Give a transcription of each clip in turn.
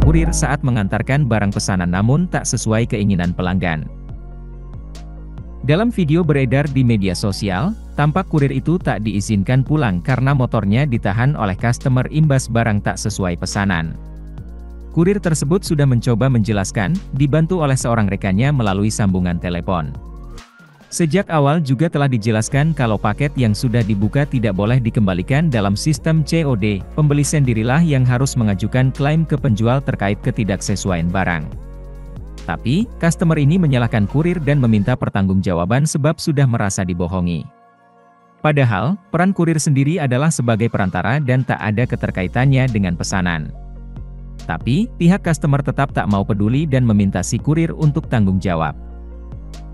kurir saat mengantarkan barang pesanan namun tak sesuai keinginan pelanggan. Dalam video beredar di media sosial, tampak kurir itu tak diizinkan pulang karena motornya ditahan oleh customer imbas barang tak sesuai pesanan. Kurir tersebut sudah mencoba menjelaskan, dibantu oleh seorang rekannya melalui sambungan telepon. Sejak awal juga telah dijelaskan kalau paket yang sudah dibuka tidak boleh dikembalikan dalam sistem COD, pembeli sendirilah yang harus mengajukan klaim ke penjual terkait ketidaksesuaian barang. Tapi, customer ini menyalahkan kurir dan meminta pertanggungjawaban sebab sudah merasa dibohongi. Padahal, peran kurir sendiri adalah sebagai perantara dan tak ada keterkaitannya dengan pesanan. Tapi, pihak customer tetap tak mau peduli dan meminta si kurir untuk tanggung jawab.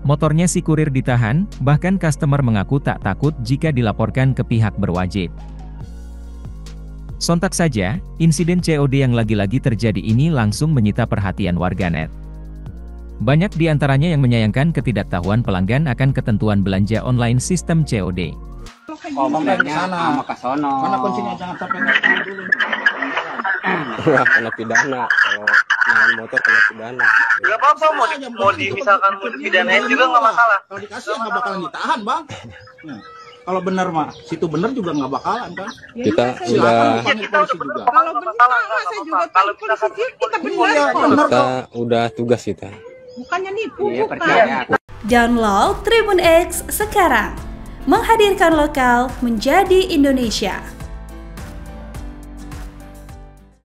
Motornya si kurir ditahan, bahkan customer mengaku tak takut jika dilaporkan ke pihak berwajib. Sontak saja, insiden COD yang lagi-lagi terjadi ini langsung menyita perhatian warganet. Banyak di antaranya yang menyayangkan ketidaktahuan pelanggan akan ketentuan belanja online sistem COD. Oh, sana mana kuncinya, jangan sampai dulu. Kena pidana, kalau nahan motor kena pidana. Gak apa-apa, mau misalkan mau dipidanain juga nggak masalah. Kalau dikasih nggak bakalan ditahan, Bang. Nah, kalau benar mah, situ benar juga nggak bakalan kan. Kita udah udah tugas kita. Bukannya nipu, bukan. Download Tribun X sekarang. Menghadirkan lokal menjadi Indonesia.